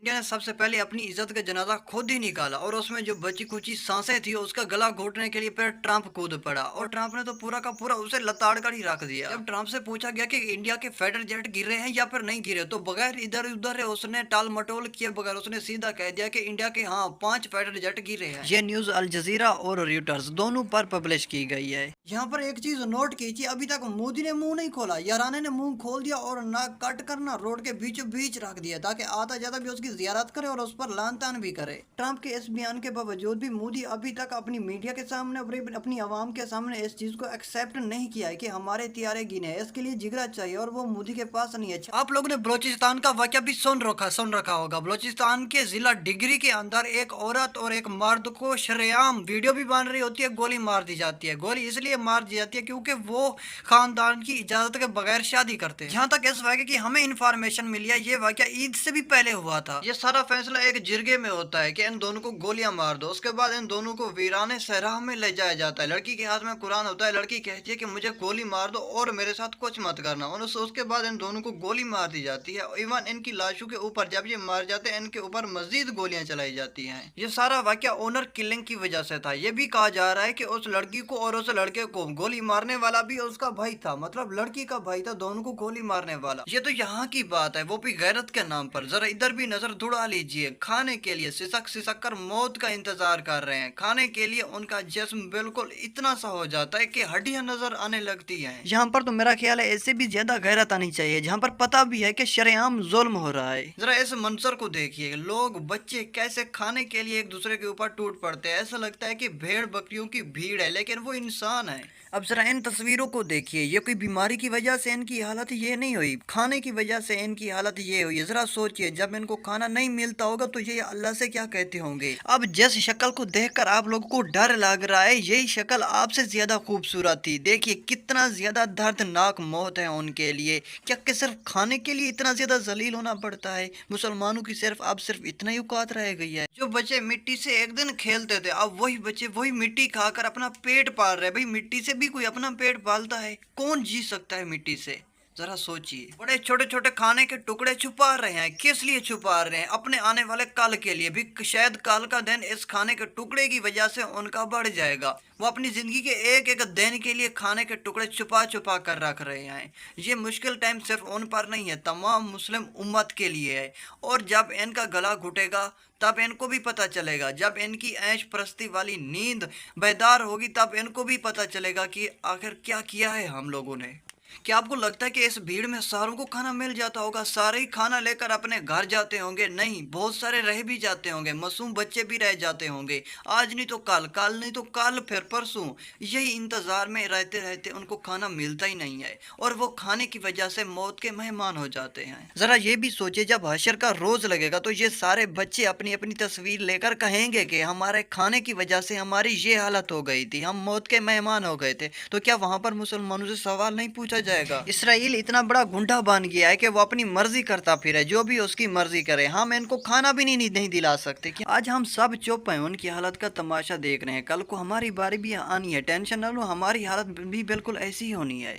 India ने सबसे पहले अपनी इज्जत का जनाजा खुद ही निकाला और उसमें जो बची कुची सांसें थी उसका गला घोटने के लिए फिर ट्रंप कूद पड़ा और ट्रंप ने तो पूरा का पूरा उसे लताड़ कर ही रख दिया। जब ट्रंप से पूछा गया कि इंडिया के फाइटर जेट गिरे हैं या फिर नहीं गिरे, तो बगैर इधर उधर उसने टाल मटोल किए बगैर उसने सीधा कह दिया कि इंडिया के हाँ 5 फाइटर जेट गिरे हैं। ये न्यूज अल जजीरा और रॉयटर्स दोनों पर पब्लिश की गई है। यहाँ पर एक चीज नोट कीजिए, अभी तक मोदी ने मुंह नहीं खोला, याराने ने मुंह खोल दिया और नाक कट करना रोड के बीचों बीच रख दिया ताकि आता जाता भी उसकी जियारत करे और उस पर लान तान भी करे। ट्रंप के इस बयान के बावजूद भी मोदी अभी तक अपनी मीडिया के सामने और अपनी आवाम के सामने इस चीज को एक्सेप्ट नहीं किया है कि हमारे तियारे गिने हैं। इसके लिए जिगरा चाहिए और वो मोदी के पास नहीं है। आप लोगों ने बलोचिस्तान का वाकया भी सुन रखा होगा। बलोचिस्तान के जिला डिगरी के अंदर एक औरत और एक मर्द को शरेआम वीडियो भी बन रही होती है, गोली मार दी जाती है। गोली इसलिए मार दी जाती है क्योंकि वो खानदान की इजाजत के बगैर शादी करते हैं। जहाँ तक इस वाक़े की हमें इन्फॉर्मेशन मिली है, ये वाक़या ईद से भी पहले हुआ था। ये सारा फैसला एक जिरगे में होता है कि इन दोनों को गोलियां मार दो। उसके बाद इन दोनों को वीराने सहरा में ले जाया जाता है। लड़की के हाथ में कुरान होता है, लड़की कहती है कि मुझे गोली मार दो और मेरे साथ कुछ मत करना, और उसके बाद इन दोनों को गोली मार दी जाती है। इवन इनकी लाशों के ऊपर जब ये मार जाते हैं, इनके ऊपर मजीद गोलियां चलाई जाती हैं। ये सारा वाकया ऑनर किलिंग की वजह से था। ये भी कहा जा रहा है कि उस लड़की को और उस लड़के को गोली मारने वाला भी उसका भाई था, मतलब लड़की का भाई था, दोनों को गोली मारने वाला। ये तो यहाँ की बात है, वो भी गैरत के नाम पर। जरा इधर भी नजर दौड़ा लीजिए। खाने के लिए सिसक सिसक कर मौत का इंतजार कर रहे हैं। खाने के लिए उनका जिस्म बिल्कुल इतना सा हो जाता है कि हड्डियां नजर आने लगती हैं। यहाँ पर तो मेरा ख्याल है ऐसे भी ज्यादा गैरत आनी चाहिए, जहाँ पर पता भी है कि शरेआम जुल्म हो रहा है। जरा इस मंजर को देखिए, लोग बच्चे कैसे खाने के लिए एक दूसरे के ऊपर टूट पड़ते हैं। ऐसा लगता है कि भेड़ बकरियों की भीड़ है, लेकिन वो इंसान है। अब जरा इन तस्वीरों को देखिए, ये कोई बीमारी की वजह से इनकी हालत ये नहीं हुई, खाने की वजह से इनकी हालत ये हुई। जरा सोचिए, जब इनको खाना नहीं मिलता होगा तो ये अल्लाह से क्या कहते होंगे। अब जिस शक्ल को देखकर आप लोगों को डर लग रहा है, यही शक्ल आपसे ज्यादा खूबसूरत थी। देखिए कितना ज्यादा दर्दनाक मौत है उनके लिए। क्या कि सिर्फ खाने के लिए इतना ज्यादा जलील होना पड़ता है? मुसलमानों की सिर्फ अब सिर्फ इतना ही औकात रह गई है। जो बच्चे मिट्टी से एक दिन खेलते थे, अब वही बच्चे वही मिट्टी खाकर अपना पेट पाल रहे हैं। भाई मिट्टी से भी कोई अपना पेट पालता है? कौन जी सकता है मिट्टी से? जरा सोचिए। बड़े छोटे छोटे खाने के टुकड़े छुपा रहे हैं। किस लिए छुपा रहे हैं? अपने आने वाले कल के लिए भी। शायद कल का दिन इस खाने के टुकड़े की वजह से उनका बढ़ जाएगा। वो अपनी जिंदगी के एक एक दिन के लिए खाने के टुकड़े छुपा छुपा कर रख रहे हैं। ये मुश्किल टाइम सिर्फ उन पर नहीं है, तमाम मुस्लिम उम्मत के लिए है। और जब इनका गला घुटेगा तब इनको भी पता चलेगा। जब इनकी ऐश परस्ती वाली नींद बेदार होगी तब इनको भी पता चलेगा कि आखिर क्या किया है हम लोगों ने। क्या आपको लगता है कि इस भीड़ में सारों को खाना मिल जाता होगा? सारे ही खाना लेकर अपने घर जाते होंगे? नहीं, बहुत सारे रह भी जाते होंगे। मासूम बच्चे भी रह जाते होंगे। आज नहीं तो कल, कल नहीं तो कल, फिर परसों। यही इंतजार में रहते रहते उनको खाना मिलता ही नहीं है और वो खाने की वजह से मौत के मेहमान हो जाते हैं। जरा ये भी सोचिए, जब हशर का रोज लगेगा तो ये सारे बच्चे अपनी अपनी तस्वीर लेकर कहेंगे कि हमारे खाने की वजह से हमारी ये हालत हो गई थी, हम मौत के मेहमान हो गए थे। तो क्या वहां पर मुसलमानों से सवाल नहीं पूछा जाएगा? इसराइल इतना बड़ा गुंडा बन गया है कि वो अपनी मर्जी करता फिरे, जो भी उसकी मर्जी करे। हम इनको खाना भी नहीं दिला सकते। कि आज हम सब चुप हैं, उनकी हालत का तमाशा देख रहे हैं। कल को हमारी बारी भी आनी है, टेंशन ना लो, हमारी हालत भी बिल्कुल ऐसी ही होनी है।